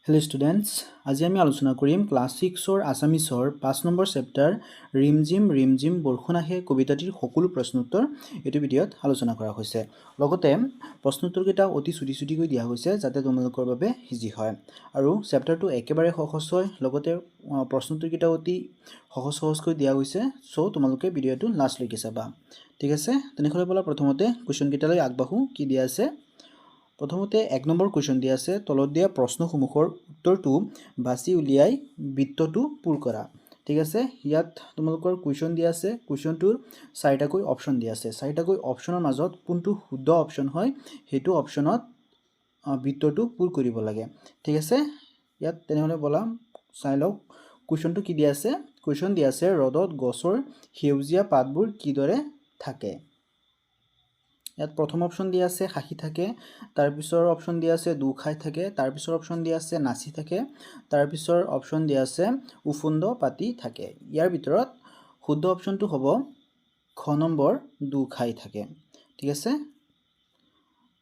Hello students, আজি আমি আলোচনা কৰিম ক্লাছ 6 আসামিছৰ 5 নম্বৰ চেপ্টাৰ ৰিমঝিম বৰষুণ আহে কবিতাটিৰ সকলো প্ৰশ্ন উত্তৰ এইটো ভিডিঅ'ত আলোচনা কৰা হৈছে। লগতে প্ৰশ্ন উত্তৰকেইটা অতি ছুটি কৰি দিয়া হৈছে যাতে তোমালোকৰ বাবে ইজি হয় আৰু চেপ্টাৰটো একেবাৰে সহজ হয়। লগতে প্ৰশ্ন উত্তৰকেইটা অতি সহজকৈ দিয়া হৈছে, সো তোমালোকে ভিডিঅ'টো লাষ্টলৈকে চাবা। ঠিক আছে, তেনেহ'লে বলা প্ৰথমতে কুৱেশ্যন কেইটালৈ আগবাঢ়ো। কি দিয়া আছে? প্ৰথমতে 1 নম্বৰ কুৱেশ্যন দিয়া আছে, তলত দিয়া প্ৰশ্নসমূহৰ উত্তৰটো বাছি উলিয়াই বৃত্তটো পূৰ কৰা। ঠিক আছে, ইয়াত তোমালোকৰ কুৱেশ্যন দিয়া আছে, কুৱেশ্যনটোৰ 4টাকৈ অপশ্যন দিয়া আছে। 4টাকৈ অপশ্যনৰ মাজত কোনটো শুদ্ধ অপশ্যন হয় সেইটো অপশ্যনত বৃত্তটো পূৰ কৰিব লাগে। ঠিক আছে, ইয়াত তেনেহ'লে বলা চাই লওক কুৱেশ্যনটো কি দিয়া আছে। কুৱেশ্যন দিয়া আছে, ৰ'দত গছৰ সেউজীয়া পাতবোৰ কিদৰে থাকে। ইয়াত প্ৰথম অপশ্যন দিয়া আছে হাঁহি থাকে, তাৰ পিছৰ অপশ্যন দিয়া আছে দুখাই থাকে, তাৰ পিছৰ অপশ্যন দিয়া আছে নাচি থাকে, তাৰ পিছৰ অপশ্যন দিয়া আছে উফুন্দ পাতি থাকে। ইয়াৰ ভিতৰত শুদ্ধ অপশ্যনটো হ'ব খ নম্বৰ দুখাই থাকে। ঠিক আছে,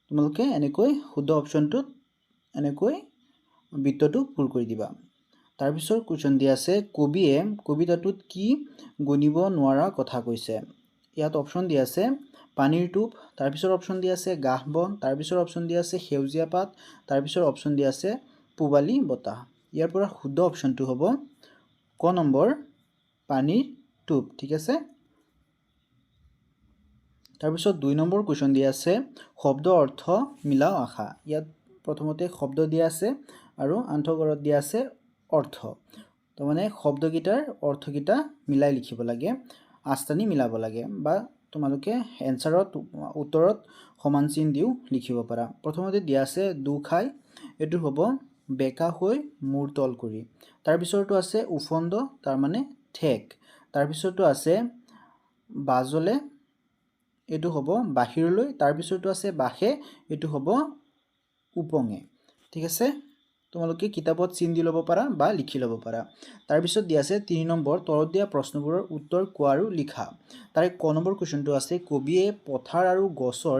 তোমালোকে এনেকৈ শুদ্ধ অপশ্যনটোত এনেকৈ বৃত্তটো পূৰ কৰি দিবা। তাৰ পিছৰ কুৱেশ্যন দিয়া আছে, কবিয়ে কবিতাটোত কি গণিব নোৱাৰা কথা কৈছে। ইয়াত অপশ্যন দিয়া আছে পানীৰ টোপ, তাৰ পিছৰ অপশ্যন দিয়া আছে গাহ বন, তাৰ পিছৰ অপশ্যন দিয়া আছে সেউজীয়া পাত, তাৰ পিছৰ অপশ্যন দিয়া আছে পূবালী বতাহ। ইয়াৰ পৰা শুদ্ধ অপশ্যনটো হ'ব ক নম্বৰ পানীৰ টোপ। ঠিক আছে, তাৰ পিছত 2 নম্বৰ কুৱেশ্যন দিয়া আছে শব্দ অৰ্থ মিলাও আশা। ইয়াত প্ৰথমতে শব্দ দিয়া আছে আৰু আন্তঃগড়ত দিয়া আছে অৰ্থ। তাৰমানে শব্দকেইটাৰ অৰ্থকেইটা মিলাই লিখিব লাগে, আস্তানি মিলাব লাগে, বা তোমালোকে এনসাৰত উত্তৰত সমান চিন দিও লিখিব পাৰা। প্ৰথমতে দিয়া আছে দুখাই, এটো হ'ব বেকা হৈ মূৰ তল কৰি। তাৰ পিছৰটো আছে উফন্দ, তাৰ মানে ঠেক। তাৰ পিছৰটো আছে বাজলে, এটো হ'ব বাহিৰলৈ। তাৰ পিছৰটো আছে বাহে, এটো হ'ব উপঙে। ঠিক আছে, তোমালোকে কিতাপত চিন দি ল'ব পাৰা বা লিখি ল'ব পাৰা। তাৰ পিছত দিয়া আছে 3 নম্বৰ, তলত দিয়া প্ৰশ্নবোৰৰ উত্তৰ কোৱা আৰু লিখা। তাৰে ক নম্বৰ কুৱেশ্যনটো আছে, কবিয়ে পথাৰ আৰু গছৰ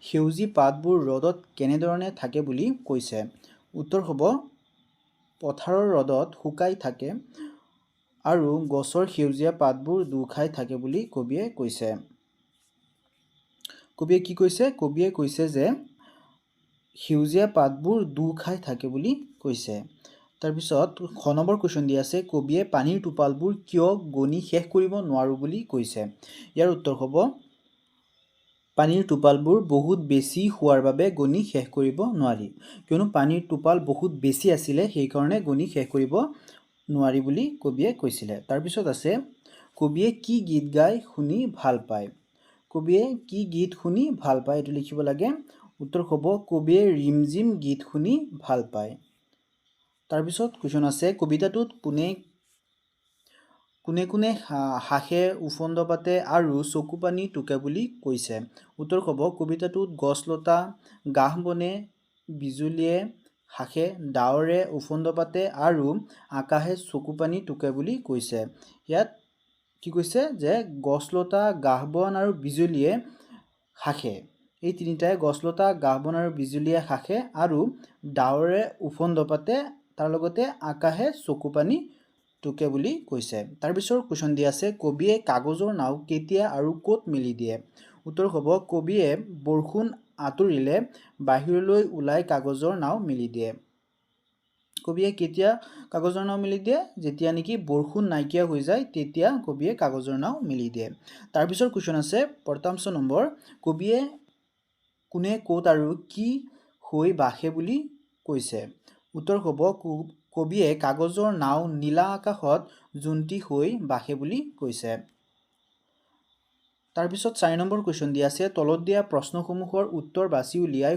সেউজী পাতবোৰ ৰ'দত কেনেধৰণে থাকে বুলি কৈছে। উত্তৰ হ'ব পথাৰৰ ৰ'দত শুকাই থাকে আৰু গছৰ সেউজীয়া পাতবোৰ দুখাই থাকে বুলি কবিয়ে কৈছে। কবিয়ে কি কৈছে? কবিয়ে কৈছে যে সেউজীয়া পাতবোৰ দুখাই থাকে বুলি কৈছে। তাৰপিছত খ নম্বৰ কুৱেশ্যন দিয়া আছে, কবিয়ে পানীৰ টোপালবোৰ কিয় গণি শেষ কৰিব নোৱাৰো বুলি কৈছে। ইয়াৰ উত্তৰ হ'ব পানীৰ টোপালবোৰ বহুত বেছি হোৱাৰ বাবে গণি শেষ কৰিব নোৱাৰি। কিয়নো পানীৰ টোপাল বহুত বেছি আছিলে, সেইকাৰণে গণি শেষ কৰিব নোৱাৰি বুলি কবিয়ে কৈছিলে। তাৰপিছত আছে কবিয়ে কি গীত গাই শুনি ভাল পায়। কবিয়ে কি গীত শুনি ভাল পায় এইটো লিখিব লাগে। উত্তৰ হ'ব কবিয়ে ৰিমঝিম গীত শুনি ভাল পায়। তাৰপিছত কুৱেশ্যন আছে, কবিতাটোত কোনে কোনে হাঁহে উফন্দ পাতে আৰু চকু পানী টুকে বুলি কৈছে। উত্তৰ হ'ব কবিতাটোত গছ লতা গাহ বনে বিজুলীয়ে হাঁহে ডাৱৰে উফন্দ পাতে আৰু আকাশে চকু পানী টুকে বুলি কৈছে। ইয়াত কি কৈছে যে গছ লতা গাহ বন আৰু বিজুলীয়ে হাঁহে, এই তিনিটাই গছ লতা গাহ বন আৰু বিজুলীয়ে হাঁহে আৰু ডাৱৰে উফন্দ পাতে, তাৰ লগতে আকাশে চকু পানী টুকে বুলি কৈছে। তাৰপিছৰ কুৱেশ্যন দিয়া আছে, কবিয়ে কাগজৰ নাও কেতিয়া আৰু ক'ত মেলি দিয়ে। উত্তৰ হ'ব কবিয়ে বৰষুণ আঁতৰিলে বাহিৰলৈ ওলাই কাগজৰ নাও মেলি দিয়ে। কবিয়ে কেতিয়া কাগজৰ নাও মেলি দিয়ে? যেতিয়া নেকি বৰষুণ নাইকিয়া হৈ যায় তেতিয়া কবিয়ে কাগজৰ নাও মেলি দিয়ে। তাৰপিছৰ কুৱেশ্যন আছে 5 নম্বৰ, কবিয়ে কোনে ক'ত আৰু কি হৈ বাসে বুলি কৈছে। উত্তৰ হ'ব কবিয়ে কাগজৰ নাও নীলা আকাশত জোনটি হৈ বাসে বুলি কৈছে। তাৰপিছত 4 নম্বৰ কুৱেশ্যন দিয়া আছে, তলত দিয়া প্ৰশ্নসমূহৰ উত্তৰ বাছি উলিয়াই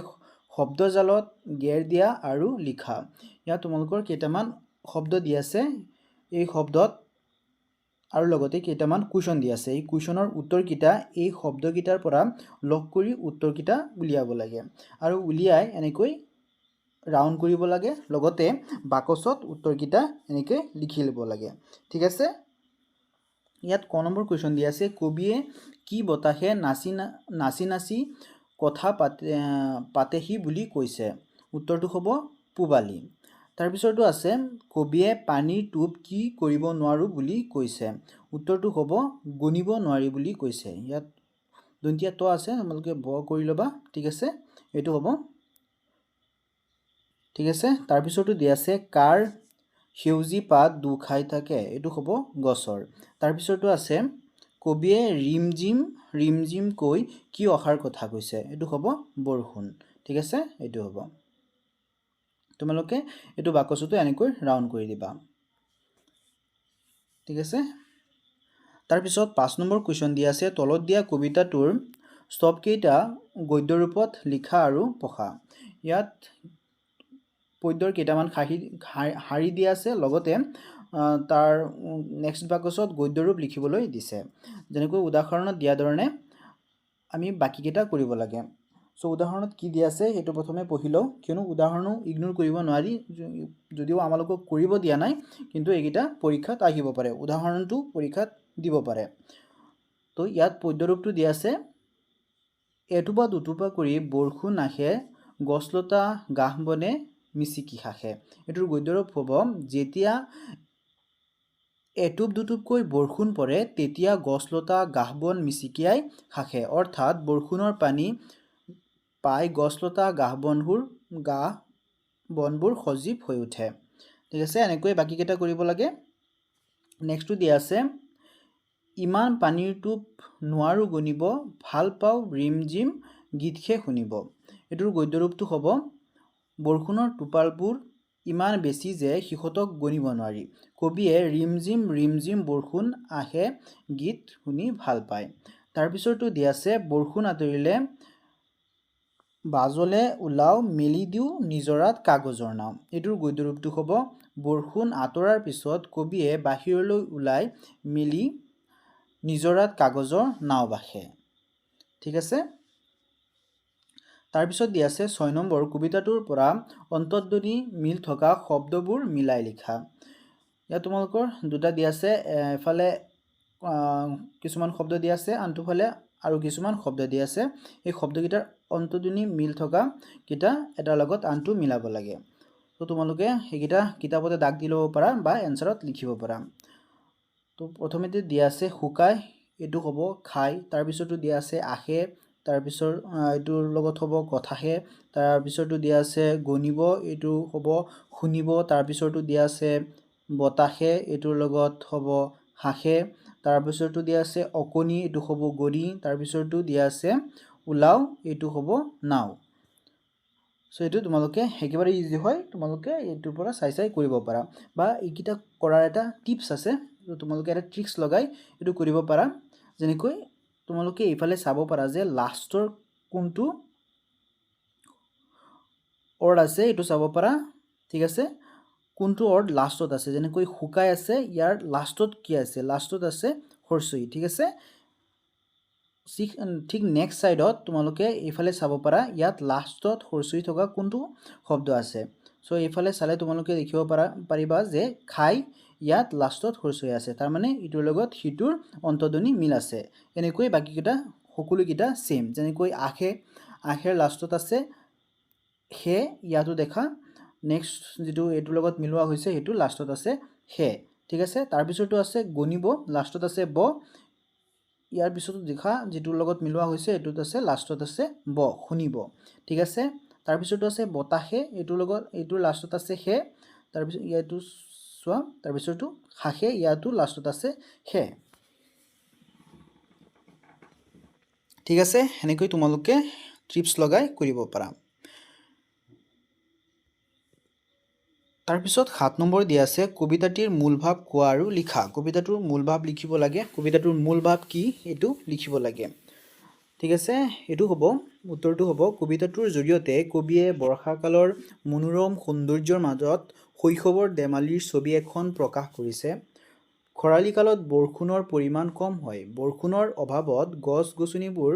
শব্দজালত গেৰ দিয়া আৰু লিখা। ইয়াত তোমালোকৰ কেইটামান শব্দ দিয়া আছে, এই শব্দত আৰু লগতে কেইটামান কুৱেশ্যন দিয়া আছে। এই কুৱেশ্যনৰ উত্তৰকেইটা এই শব্দকেইটাৰ পৰা লগ কৰি উত্তৰকেইটা উলিয়াব লাগে আৰু উলিয়াই এনেকৈ ৰাউণ্ড কৰিব লাগে, লগতে বাকচত উত্তৰকেইটা এনেকৈ লিখি ল'ব লাগে। ঠিক আছে, ইয়াত ক নম্বৰ কুৱেশ্যন দিয়া আছে, কবিয়ে কি বতাহে নাচি নাচি কথা পাতেহি বুলি কৈছে। উত্তৰটো হ'ব পূবালী। তাৰপিছৰটো আছে কবিয়ে পানীৰ টোপ কি কৰিব নোৱাৰো বুলি কৈছে। উত্তৰটো হ'ব গণিব নোৱাৰি বুলি কৈছে। ইয়াত দন্তীয়া ত আছে, তোমালোকে ব কৰি ল'বা। ঠিক আছে, এইটো হ'ব। ঠিক আছে, তাৰপিছৰটো দিয়া আছে কাৰ সেউজী পাত দুখাই থাকে। এইটো হ'ব গছৰ। তাৰপিছৰটো আছে কবিয়ে ৰিম জিম কৈ কি অহাৰ কথা কৈছে। এইটো হ'ব বৰষুণ। ঠিক আছে, এইটো হ'ব। তোমালোকে এইটো বাকচটো এনেকৈ ৰাউণ্ড কৰি দিবা। ঠিক আছে, তাৰপিছত 5 নম্বৰ কুৱেশ্যন দিয়া আছে তলত দিয়া কবিতাটোৰ স্তবকেইটা গদ্য ৰূপত লিখা আৰু পঢ়া। ইয়াত পদ্যৰ কেইটামান শাৰী দিয়া আছে, লগতে তাৰ নেক্সট বাকচত গদ্য ৰূপ লিখিবলৈ দিছে। যেনেকৈ উদাহৰণত দিয়া ধৰণে আমি বাকীকেইটা কৰিব লাগে। সো উদাহৰণত কি দিয়া আছে সেইটো প্ৰথমে পঢ়ি লওঁ, কিয়নো উদাহৰণো ইগনোৰ কৰিব নোৱাৰি, যদিও আমালোকক কৰিব দিয়া নাই, কিন্তু এইকেইটা পৰীক্ষাত আহিব পাৰে, উদাহৰণটো পৰীক্ষাত দিব পাৰে। তো ইয়াত পদ্যৰূপটো দিয়া আছে এটোপা দুটোপা কৰি বৰষুণ আহে গছলতা গাহ বনে মিচিকি খাখে। এইটোৰ গদ্যৰূপ হ'ব যেতিয়া এটুপ দুটুপকৈ বৰষুণ পৰে তেতিয়া গছলতা গাহ বন মিচিকিয়াই খাখে। অৰ্থাৎ বৰষুণৰ পানী পাই গছলতা গাহ বনবোৰ সজীৱ হৈ উঠে। ঠিক আছে, এনেকৈ বাকীকেইটা কৰিব লাগে। নেক্সটটো দিয়া আছে ইমান পানীৰ টোপ নোৱাৰো গণিব ভাল পাওঁ ৰিম জিম গীতহে শুনিব। এইটোৰ গদ্যৰূপটো হ'ব বৰষুণৰ টোপালবোৰ ইমান বেছি যে সিহঁতক গণিব নোৱাৰি। কবিয়ে ৰিম জিম বৰষুণ আহে গীত শুনি ভাল পায়। তাৰপিছৰটো দিয়া আছে বৰষুণ আঁতৰিলে বাজলে ওলাও মেলি দিওঁ নিজৰাত কাগজৰ নাও। এইটোৰ গদ্যৰূপটো হ'ব বৰষুণ আঁতৰাৰ পিছত কবিয়ে বাহিৰলৈ ওলাই মেলি নিজৰাত কাগজৰ নাও বাসে। ঠিক আছে, তাৰপিছত দিয়া আছে 6 নম্বৰ কবিতাটোৰ পৰা অন্তৰ্ধ্বনি মিল থকা শব্দবোৰ মিলাই লিখা। ইয়াত তোমালোকৰ দুটা দিয়া আছে, এফালে কিছুমান শব্দ দিয়া আছে, আনটোফালে আৰু কিছুমান শব্দ দিয়া আছে। এই শব্দকেইটাৰ অন্তৰ্ধ্বনি মিল থকা কেইটা এটাৰ লগত আনটো মিলাব লাগে। তো তোমালোকে সেইকেইটা কিতাপতে দাগ দি ল'ব পাৰা বা এনচাৰত লিখিব পাৰা। তো প্ৰথমতে দিয়া আছে শুকাই, এইটো হ'ব খাই। তাৰপিছতো দিয়া আছে আহে, তাৰপিছত এইটোৰ লগত হ'ব কথাহে। তাৰপিছতো দিয়া আছে গণিব, এইটো হ'ব শুনিব। তাৰপিছতো দিয়া আছে বতাহে, এইটোৰ লগত হ'ব হাঁহে। তাৰপিছতো দিয়া আছে অকণি, এইটো হ'ব গৰি। তাৰপিছতো দিয়া আছে ওলাও, এইটো হ'ব নাও। সো এইটো তোমালোকে একেবাৰে ইজি হয়, তোমালোকে এইটোৰ পৰা চাই কৰিব পাৰা। বা এইকেইটা কৰাৰ এটা টিপছ আছে, তোমালোকে এটা ট্ৰিক্স লগাই এইটো কৰিব পাৰা। যেনেকৈ তোমালোকে এইফালে চাব পাৰা যে লাষ্টৰ কোনটো ৱৰ্ড আছে এইটো চাব পাৰা। ঠিক আছে, কোনটো ৱৰ্ড লাষ্টত আছে। যেনেকৈ শুকাই আছে, ইয়াৰ লাষ্টত কি আছে, লাষ্টত আছে হৰ্ষই। ঠিক আছে, ঠিক নেক্সট ছাইডত তোমালোকে এইফালে চাব পাৰা ইয়াত লাষ্টত হৰ্ষই থকা কোনটো শব্দ আছে। সো এইফালে চালে তোমালোকে দেখিব পাৰিবা যে খাই, ইয়াত লাষ্টত হৰ্ষই আছে, তাৰমানে ইটোৰ লগত সিটোৰ অন্তৰ্ধ্বনি মিল আছে। এনেকৈ বাকীকেইটা সকলোকেইটা ছেম। যেনেকৈ আখেৰ লাষ্টত আছে হে, ইয়াতো দেখা নেক্সট যিটো এইটোৰ লগত মিলোৱা হৈছে সেইটো লাষ্টত আছে হে। ঠিক আছে, তাৰপিছতো আছে গণিব, লাষ্টত আছে ব। ইয়াৰ পিছতো দেখা যিটোৰ লগত মিলোৱা হৈছে এইটোত আছে লাষ্টত আছে ব, শুনিব। ঠিক আছে, তাৰপিছতো আছে বতাহে, এইটোৰ লাষ্টত আছে হে। তাৰপিছত ইয়াতো চোৱা, তাৰপিছতো হাঁহে, ইয়াতো লাষ্টত আছে হে। ঠিক আছে, সেনেকৈ তোমালোকে ট্ৰিপছ লগাই কৰিব পাৰা। তাৰপিছত 7 নম্বৰ দিয়া আছে কবিতাটিৰ মূল ভাৱ কোৱা আৰু লিখা। কবিতাটোৰ মূল ভাৱ লিখিব লাগে। কবিতাটোৰ মূল ভাৱ কি এইটো লিখিব লাগে। ঠিক আছে, এইটো হ'ব উত্তৰটো হ'ব কবিতাটোৰ জৰিয়তে কবিয়ে বৰ্ষাকালৰ মনোৰম সৌন্দৰ্যৰ মাজত শৈশৱৰ ধেমালিৰ ছবি এখন প্ৰকাশ কৰিছে। খৰালি কালত বৰষুণৰ পৰিমাণ কম হয়। বৰষুণৰ অভাৱত গছ গছনিবোৰ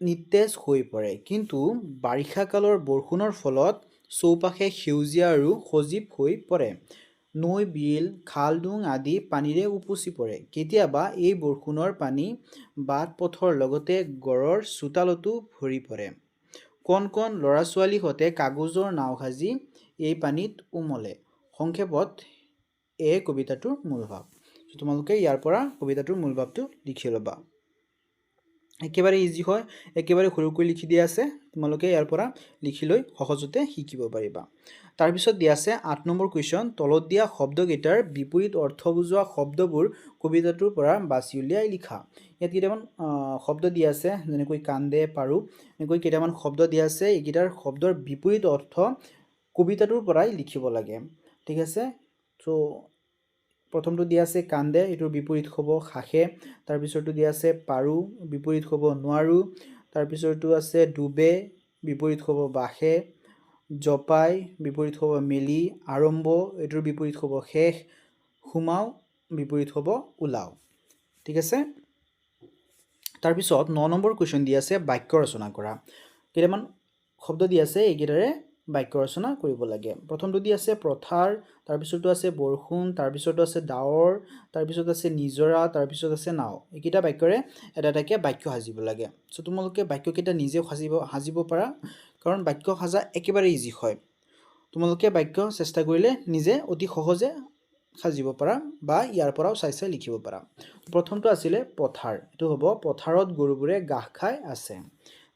নিস্তেজ হৈ পৰে, কিন্তু বাৰিষা কালৰ বৰষুণৰ ফলত চৌপাশে সেউজীয়া আৰু সজীৱ হৈ পৰে। নৈ বিল খাল ডুং আদি পানীৰে উপচি পৰে। কেতিয়াবা এই বৰষুণৰ পানী বাট পথৰ লগতে ঘৰৰ চোতালতো ভৰি পৰে। কণ কণ ল'ৰা ছোৱালীহঁতে কাগজৰ নাও সাজি এই পানীত উমলে। সংক্ষেপত এ কবিতাটোৰ মূল ভাৱ। তোমালোকে ইয়াৰ পৰা কবিতাটোৰ মূল ভাৱটো লিখি ল'বা। একেবাৰে ইজি হয়, একেবাৰে সৰুকৈ লিখি দিয়া আছে, তোমালোকে ইয়াৰ পৰা লিখি লৈ সহজতে শিকিব পাৰিবা। তাৰপিছত দিয়া আছে ৮ নম্বৰ কুৱেশ্যন, তলত দিয়া শব্দকেইটাৰ বিপৰীত অৰ্থ বুজোৱা শব্দবোৰ কবিতাটোৰ পৰা বাছি উলিয়াই লিখা। ইয়াত কেইটামান শব্দ দিয়া আছে, যেনেকৈ কান্দে, পাৰো, এনেকৈ কেইটামান শব্দ দিয়া আছে। এইকেইটাৰ শব্দৰ বিপৰীত অৰ্থ কবিতাটোৰ পৰাই লিখিব লাগে। ঠিক আছে, চ' প্ৰথমটো দিয়া আছে কান্দে, এইটোৰ বিপৰীত হ'ব শাসে। তাৰপিছৰটো দিয়া আছে পাৰো, বিপৰীত হ'ব নোৱাৰো। তাৰপিছৰটো আছে ডুবে, বিপৰীত হ'ব বাসে। জপাই, বিপৰীত হ'ব মেলি। আৰম্ভ, এইটোৰ বিপৰীত হ'ব শেষ। সোমাও, বিপৰীত হ'ব ওলাও। ঠিক আছে, তাৰপিছত ৯ নম্বৰ কুৱেশ্যন দিয়া আছে বাক্য ৰচনা কৰা। কেইটামান শব্দ দিয়া আছে, এইকেইটাৰে বাক্য ৰচনা কৰিব লাগে। প্ৰথমটো দি আছে পথাৰ, তাৰপিছতো আছে বৰষুণ, তাৰপিছতো আছে ডাৱৰ, তাৰপিছত আছে নিজৰা, তাৰপিছত আছে নাও। এইকেইটা বাক্যৰে এটা এটাকৈ বাক্য সাজিব লাগে। চ' তোমালোকে বাক্যকেইটা নিজে সাজিব পাৰা, কাৰণ বাক্য সাজা একেবাৰে ইজি হয়। তোমালোকে বাক্য চেষ্টা কৰিলে নিজে অতি সহজে সাজিব পাৰা বা ইয়াৰ পৰাও চাই চাই লিখিব পাৰা। প্ৰথমটো আছিলে পথাৰ, এইটো হ'ব পথাৰত গৰুবোৰে ঘাঁহ খাই আছে।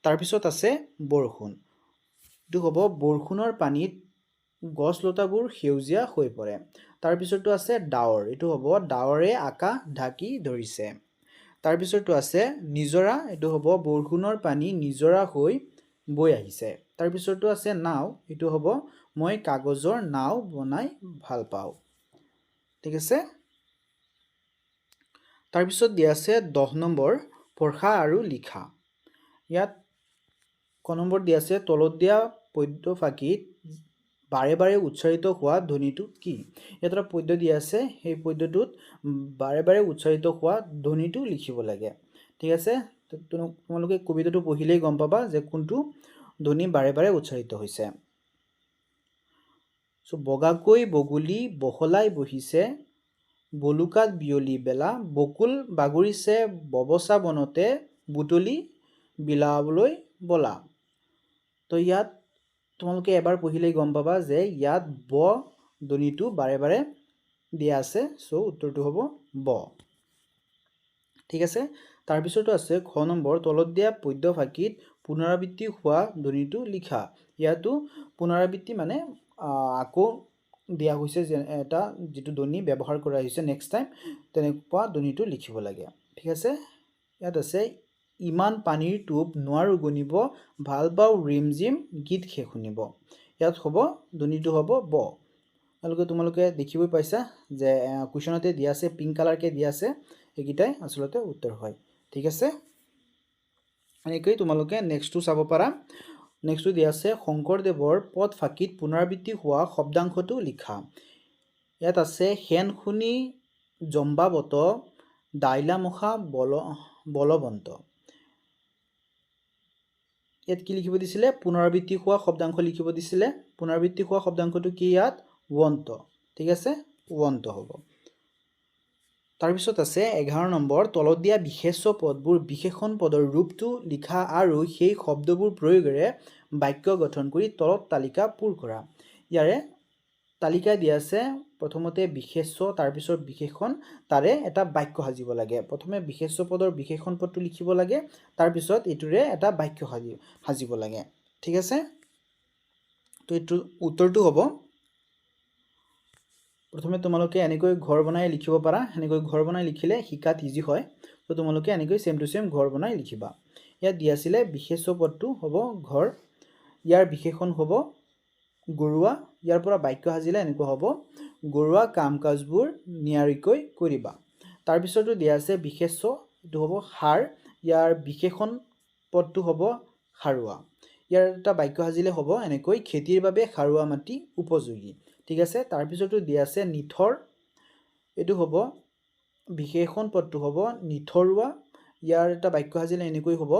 তাৰপিছত আছে বৰষুণ, এইটো হ'ব বৰষুণৰ পানীত গছ লতাবোৰ সেউজীয়া হৈ পৰে। তাৰপিছতো আছে ডাৱৰ, এইটো হ'ব ডাৱৰে আকাশ ঢাকি ধৰিছে। তাৰপিছতো আছে নিজৰা, এইটো হ'ব বৰষুণৰ পানী নিজৰা হৈ বৈ আহিছে। তাৰপিছতো আছে নাও, এইটো হ'ব মই কাগজৰ নাও বনাই ভাল পাওঁ। ঠিক আছে, তাৰপিছত দিয়া আছে ১০ নম্বৰ পঢ়া আৰু লিখা। ইয়াত ক নম্বৰ দিয়া আছে তলত দিয়া পদ্য ফাঁকিত বাৰে বাৰে উচ্চাৰিত হোৱা ধ্বনিটো কি? ইয়াত এটা পদ্য দিয়া আছে, সেই পদ্যটোত বাৰে বাৰে উচ্চাৰিত হোৱা ধ্বনিটো লিখিব লাগে। ঠিক আছে, তোমালোকে কবিতাটো পঢ়িলেই গম পাবা যে কোনটো ধ্বনি বাৰে বাৰে উচ্চাৰিত হৈছে। চ' বগাকৈ বগলী বহলাই বহিছে, বলুকাত বিয়লি বেলা, বকুল বাগৰিছে ববচা বনতে, বুটলি বিলাবলৈ বলা। তো ইয়াত তোমালোকে এবাৰ পঢ়িলেই গম পাবা যে ইয়াত ব ধ্বনিটো বাৰে বাৰে দিয়া আছে, চ' উত্তৰটো হ'ব ব। ঠিক আছে, তাৰপিছতো আছে খ নম্বৰ তলত দিয়া পদ্য ফাঁকিত পুনৰাবৃত্তি হোৱা ধ্বনিটো লিখা। ইয়াতো পুনৰাবৃত্তি মানে আকৌ দিয়া হৈছে, যে এটা যিটো ধ্বনি ব্যৱহাৰ কৰা হৈছে নেক্সট টাইম, তেনেকুৱা ধ্বনিটো লিখিব লাগে। ঠিক আছে, ইয়াত আছে ইমান পানীৰ টোপ নোৱাৰো গণিব, ভাল পাওঁ ৰিম জিম গীত শেষ শুনিব। ইয়াত হ'ব ধ্বনিটো হ'ব ব। তোমালোকে দেখিবই পাইছা যে কুৱেশ্যনতে দিয়া আছে, পিংক কালাৰকৈ দিয়া আছে, এইকেইটাই আচলতে উত্তৰ হয়। ঠিক আছে, এনেকৈ তোমালোকে নেক্সটটো চাব পাৰা। নেক্সটটো দিয়া আছে শংকৰদেৱৰ পদ ফাঁকিত পুনৰাবৃত্তি হোৱা শব্দাংশটো লিখা। ইয়াত আছে সেন শুনি জম্বাবত, দাইলা মখা বলৱন্ত। ইয়াত কি লিখিব দিছিলে? পুনৰাবৃত্তি হোৱা শব্দাংশ লিখিব দিছিলে। পুনৰাবৃত্তি হোৱা শব্দাংশটো কি? ইয়াত ৱন্ত। ঠিক আছে, ৱন্ত হ'ব। তাৰপিছত আছে 11 নম্বৰ তলত দিয়া বিশেষ্য পদবোৰ বিশেষণ পদৰ ৰূপটো লিখা আৰু সেই শব্দবোৰ প্ৰয়োগেৰে বাক্য গঠন কৰি তলত তালিকা পূৰ কৰা। ইয়াৰে তালিকা দিয়া আছে, প্ৰথমতে বিশেষ্য, তাৰপিছত বিশেষণ, তাৰে এটা বাক্য সাজিব লাগে। প্ৰথমে বিশেষ্য পদৰ বিশেষণ পদটো লিখিব লাগে, তাৰপিছত এইটোৰে এটা বাক্য সাজিব লাগে। ঠিক আছে, তো এইটো উত্তৰটো হ'ব, প্ৰথমে তোমালোকে এনেকৈ ঘৰ বনাই লিখিব পাৰা। এনেকৈ ঘৰ বনাই লিখিলে শিকাত ইজি হয়। তো তোমালোকে এনেকৈ ছেম টু ছেম ঘৰ বনাই লিখিবা। ইয়াত দিয়া আছিলে বিশেষ্য পদটো হ'ব ঘৰ, ইয়াৰ বিশেষণ হ'ব গৰুৱা। ইয়াৰ পৰা বাক্য সাজিলে এনেকুৱা হ'ব, গৰুৱা কাম কাজবোৰ নিয়াৰিকৈ কৰিবা। তাৰপিছতো দিয়া আছে বিশেষ্য, এইটো হ'ব সাৰ, ইয়াৰ বিশেষণ পদটো হ'ব সাৰুৱা। ইয়াৰ এটা বাক্য সাজিলে হ'ব এনেকৈ, খেতিৰ বাবে সাৰুৱা মাটি উপযোগী। ঠিক আছে, তাৰপিছতো দিয়া আছে নিথৰ, এইটো হ'ব বিশেষণ পদটো হ'ব নিথৰুৱা। ইয়াৰ এটা বাক্য সাজিলে এনেকৈ হ'ব,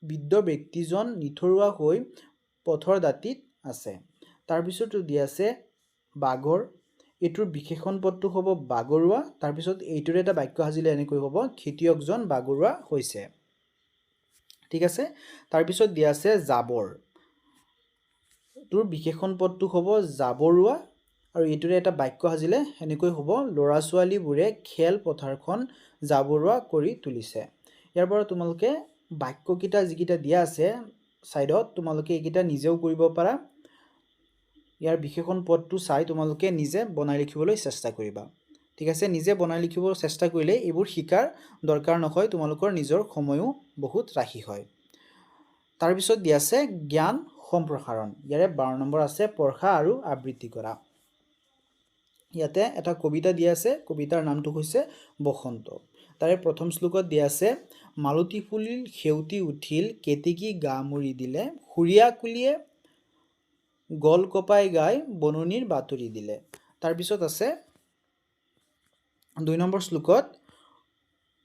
বৃদ্ধ ব্যক্তিজন নিথৰুৱা হৈ পথৰ দাঁতিত আছে। তাৰপিছতো দিয়া আছে বাগৰ, এইটোৰ বিশেষণ পদটো হ'ব বাগৰুৱা। তাৰপিছত এইটোৰে এটা বাক্য সাজিলে এনেকৈ হ'ব, খেতিয়কজন বাগৰুৱা হৈছে। ঠিক আছে, তাৰপিছত দিয়া আছে জাবৰ, তোৰ বিশেষণ পদটো হ'ব জাবৰুৱা আৰু এইটোৰে এটা বাক্য সাজিলে এনেকৈ হ'ব ল'ৰা ছোৱালীবোৰে খেল পথাৰখন জাবৰুৱা কৰি তুলিছে। ইয়াৰ পৰা তোমালোকে বাক্যকেইটা যিকেইটা দিয়া আছে সাইডত তোমালোকে এইকেইটা নিজেও কৰিব পাৰা। ইয়াৰ বিশেষণ পদটো চাই তোমালোকে নিজে বনাই লিখিবলৈ চেষ্টা কৰিবা। ঠিক আছে, নিজে বনাই লিখিব চেষ্টা কৰিলে এইবোৰ শিকাৰ দৰকাৰ নহয়, তোমালোকৰ নিজৰ সময়ও বহুত ৰাহি হয়। তাৰপিছত দিয়া আছে জ্ঞান সম্প্ৰসাৰণ। ইয়াৰে 12 নম্বৰ আছে পঢ়া আৰু আবৃত্তি কৰা। ইয়াতে এটা কবিতা দিয়া আছে, কবিতাৰ নামটো হৈছে বসন্ত। তাৰে প্ৰথম শ্লোকত দিয়া আছে মালতী ফুলিল সেউতি উঠিল কেতেকী গা মুৰি দিলে খুৰীয়া কুলিয়ে গল কপাই গাই বননিৰ বাতৰি দিলে। তাৰপিছত আছে 2 নম্বৰ শ্লোকত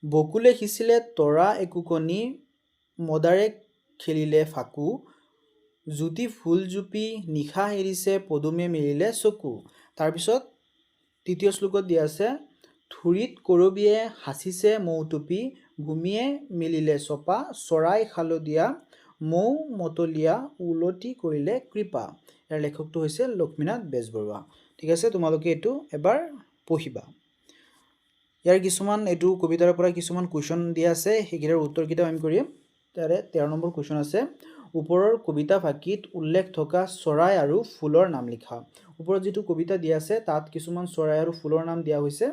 বকুলে সিঁচিলে তৰা একোকণি মদাৰে খেলিলে ফাকু জ্যোতি ফুল জুপি নিশা এৰিছে পদুমে মেলিলে চকু। তাৰপিছত তৃতীয় শ্লোকত দিয়া আছে থুৰিত কৰবিয়ে হাঁচিছে মৌটুপি ভূমিয়ে মেলিলে চপা চৰাই হালধীয়া মৌ মতলীয়া উলটি কৰিলে কৃপা। ইয়াৰ লেখকটো হৈছে লক্ষ্মীনাথ বেজবৰুৱা। ঠিক আছে, তোমালোকে এইটো এবাৰ পঢ়িবা। ইয়াৰ কিছুমান এইটো কবিতাৰ পৰা কিছুমান কুৱেশ্যন দিয়া আছে, সেইকেইটাৰ উত্তৰকেইটা আমি কৰিম। তাৰে 13 নম্বৰ কুৱেশ্যন আছে ওপৰৰ কবিতা ফাঁকিত উল্লেখ থকা চৰাই আৰু ফুলৰ নাম লিখা। ওপৰত যিটো কবিতা দিয়া আছে তাত কিছুমান চৰাই আৰু ফুলৰ নাম দিয়া হৈছে,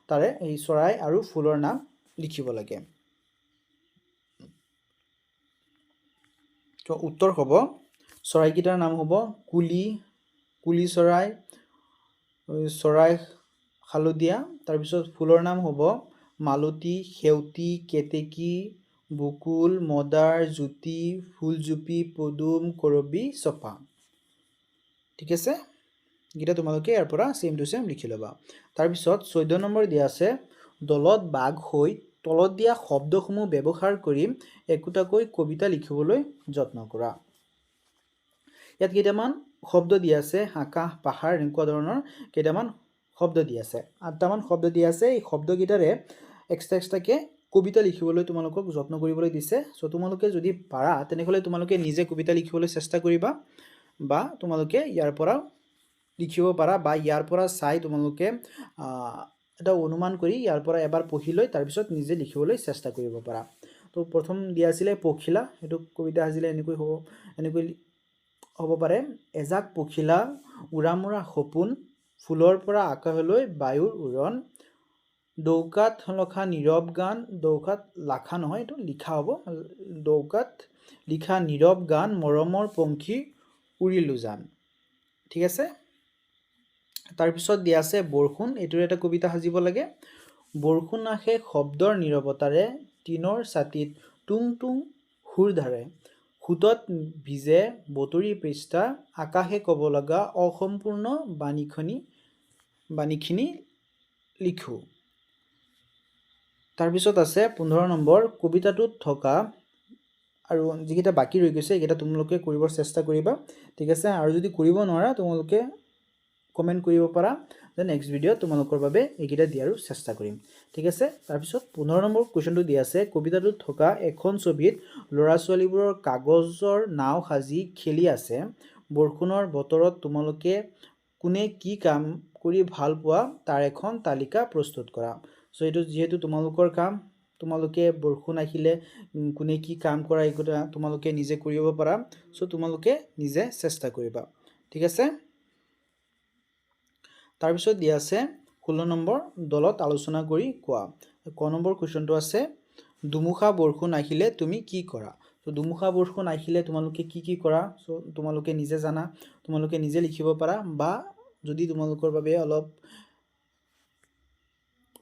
তাৰে এই চৰাই আৰু ফুলৰ নাম লিখিব লাগে। তো উত্তৰ হ'ব চৰাইকেইটাৰ নাম হ'ব কুলি, কুলি চৰাই, চৰাই হালধীয়া। তাৰপিছত ফুলৰ নাম হ'ব মালতী, সেউতি, কেতেকী, বকুল, মদাৰ, জ্যোতি, ফুলজুপি, পদুম, কৰবী, চপা। ঠিক আছে, এইকেইটা তোমালোকে ইয়াৰ পৰা চেম টু চেম লিখি ল'বা। তাৰপিছত 14 নম্বৰ দিয়া আছে দলত বাঘ হৈ তলত দিয়া শব্দসমূহ ব্যৱহাৰ কৰি একোটাকৈ কবিতা লিখিবলৈ যত্ন কৰা। ইয়াত কেইটামান শব্দ দিয়া আছে, আকাশ, পাহাৰ এনেকুৱা ধৰণৰ কেইটামান শব্দ দিয়া আছে, 8টামান শব্দ দিয়া আছে। এই শব্দকেইটাৰে এক্সট্ৰাকে কবিতা লিখিবলৈ তোমালোকক যত্ন কৰিবলৈ দিছে। চ' তোমালোকে যদি পাৰা তেনেহ'লে তোমালোকে নিজে কবিতা লিখিবলৈ চেষ্টা কৰিবা, বা তোমালোকে ইয়াৰ পৰা লিখিব পাৰা, বা ইয়াৰ পৰা চাই তোমালোকে এটা অনুমান কৰি ইয়াৰ পৰা এবাৰ পঢ়ি লৈ তাৰপিছত নিজে লিখিবলৈ চেষ্টা কৰিব পাৰা। তো প্ৰথম দিয়া আছিলে পখিলা, এইটো কবিতা সাজিলে এনেকৈ হ'ব পাৰে এজাক পখিলা উৰামৰা সপোন ফুলৰ পৰা আকাশলৈ বায়ুৰ উৰণ দৌকাত লখা নীৰৱ গান, দৌকাত লাখা নহয় এইটো লিখা হ'ব, দৌকাত লিখা নীৰৱ গান মৰমৰ পংখী উৰিলো জান। ঠিক আছে, তাৰপিছত দিয়া আছে বৰষুণ, এইটোৰ এটা কবিতা সাজিব লাগে। বৰষুণ আহে শব্দৰ নীৰৱতাৰে টিনৰ ছাতিত টুং টুং সুৰ ধাৰে সোঁতত ভিজে বতৰি পৃষ্ঠা আকাশে ক'ব লগা অসম্পূৰ্ণ বাণীখিনি লিখো। তাৰপিছত আছে 15 নম্বৰ কবিতাটোত থকা আৰু যিকেইটা বাকী ৰৈ গৈছে এইকেইটা তোমালোকে কৰিবৰ চেষ্টা কৰিবা। ঠিক আছে, আৰু যদি কৰিব নোৱাৰা তোমালোকে কমেণ্ট কৰিব পাৰা, যে নেক্সট ভিডিঅ'ত তোমালোকৰ বাবে এইকেইটা দিয়াৰো চেষ্টা কৰিম। ঠিক আছে, তাৰপিছত 15 নম্বৰ কুৱেশ্যনটো দিয়া আছে কবিতাটোত থকা এখন ছবিত ল'ৰা ছোৱালীবোৰৰ কাগজৰ নাও সাজি খেলি আছে। বৰষুণৰ বতৰত তোমালোকে কোনে কি কাম কৰি ভাল পোৱা তাৰ এখন তালিকা প্ৰস্তুত কৰা। চ' এইটো যিহেতু তোমালোকৰ কাম, তোমালোকে বৰষুণ আহিলে কোনে কি কাম কৰা এইকেইটা তোমালোকে নিজে কৰিব পাৰা। চ' তোমালোকে নিজে চেষ্টা কৰিবা। ঠিক আছে, তাৰপিছত দিয়া আছে 16 নম্বৰ দলত আলোচনা কৰি কোৱা। ক নম্বৰ কুৱেশ্যনটো আছে দুমুখা বৰষুণ আহিলে তুমি কি কৰা। চ' দুমুখা বৰষুণ আহিলে তোমালোকে কি কৰা, চ' তোমালোকে নিজে জানা, তোমালোকে নিজে লিখিব পাৰা, বা যদি তোমালোকৰ বাবে অলপ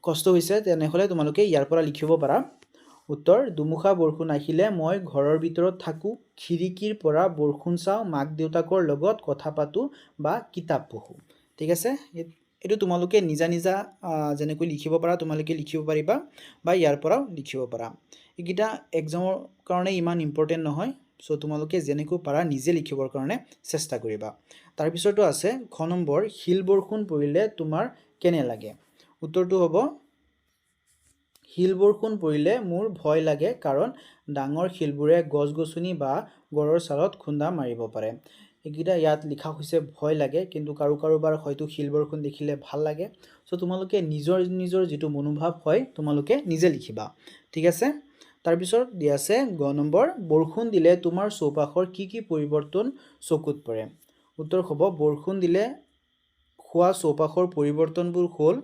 কষ্ট হৈছে তেনেহ'লে তোমালোকে ইয়াৰ পৰা লিখিব পাৰা। উত্তৰ দুমুখা বৰষুণ আহিলে মই ঘৰৰ ভিতৰত থাকোঁ, খিৰিকীৰ পৰা বৰষুণ চাওঁ, মাক দেউতাকৰ লগত কথা পাতোঁ বা কিতাপ পঢ়োঁ। ঠিক আছে, এইটো তোমালোকে নিজা যেনেকৈ লিখিব পাৰা তোমালোকে লিখিব পাৰিবা, বা ইয়াৰ পৰাও লিখিব পাৰা। এইকেইটা এক্সামৰ কাৰণে ইমান ইম্পৰ্টেণ্ট নহয়, চ' তোমালোকে যেনেকৈ পাৰা নিজে লিখিবৰ কাৰণে চেষ্টা কৰিবা। তাৰপিছতো আছে খ নম্বৰ শিল বৰষুণ পৰিলে তোমাৰ কেনে লাগে। উত্তৰটো হ'ব শিল বৰষুণ পৰিলে মোৰ ভয় লাগে, কাৰণ ডাঙৰ শিলবোৰে গছ গছনি বা গড়ৰ ছালত খুন্দা মাৰিব পাৰে। এইকেইটা ইয়াত লিখা হৈছে ভয় লাগে, কিন্তু কাৰোবাৰ হয়তো শিল বৰষুণ দেখিলে ভাল লাগে। চ' তোমালোকে নিজৰ যিটো মনোভাৱ হয় তোমালোকে নিজে লিখিবা, ঠিক আছে। তাৰপিছত দিয়া আছে গ নম্বৰ, বৰষুণ দিলে তোমাৰ চৌপাশৰ কি পৰিৱৰ্তন চকুত পৰে? উত্তৰ হ'ব, বৰষুণ দিলে হোৱা চৌপাশৰ পৰিৱৰ্তনবোৰ হ'ল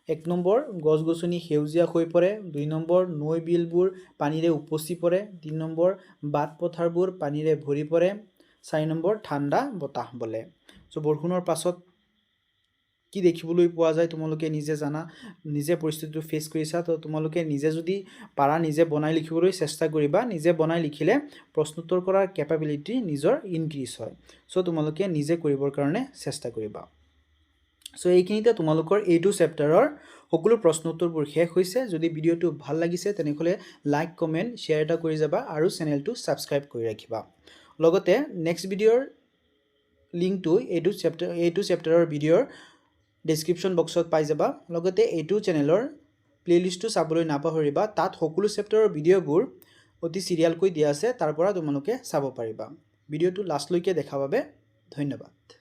1 নম্বৰ, গছ গছনি সেউজীয়া হৈ পৰে। 2 নম্বৰ, নৈ বিলবোৰ পানীৰে উপচি পৰে। 3 নম্বৰ, বাট পথাৰবোৰ পানীৰে ভৰি পৰে। 4 নম্বৰ, ঠাণ্ডা বতাহ বলে। চ' বৰষুণৰ পাছত কি দেখিবলৈ পোৱা যায় তোমালোকে নিজে জানা, নিজে পৰিস্থিতিটো ফেচ কৰিছা, তো তোমালোকে নিজে যদি পাৰা নিজে বনাই লিখিবলৈ চেষ্টা কৰিবা। নিজে বনাই লিখিলে প্ৰশ্নোত্তৰ কৰাৰ কেপাবিলিটি নিজৰ ইনক্ৰিজ হয়। চ' তোমালোকে নিজে কৰিবৰ কাৰণে চেষ্টা কৰিবা। চ' এইখিনিতে তোমালোকৰ এইটো চেপ্টাৰৰ সকলো প্ৰশ্নোত্তৰবোৰ শেষ হৈছে। যদি ভিডিঅ'টো ভাল লাগিছে তেনেহ'লে লাইক, কমেণ্ট, শ্বেয়াৰ এটা কৰি যাবা আৰু চেনেলটো ছাবস্ক্ৰাইব কৰি ৰাখিবা। লগতে নেক্সট ভিডিঅ'ৰ লিংকটো এইটো চেপ্টাৰৰ ভিডিঅ'ৰ ডেছক্ৰিপশ্যন বক্সত পাই যাবা। লগতে এইটো চেনেলৰ প্লেলিষ্টটো চাবলৈ নাপাহৰিবা। তাত সকলো চেপ্টাৰৰ ভিডিঅ'বোৰ অতি চিৰিয়েলকৈ দিয়া আছে, তাৰ পৰা তোমালোকে চাব পাৰিবা। ভিডিঅ'টো লাষ্টলৈকে দেখাৰ বাবে ধন্যবাদ।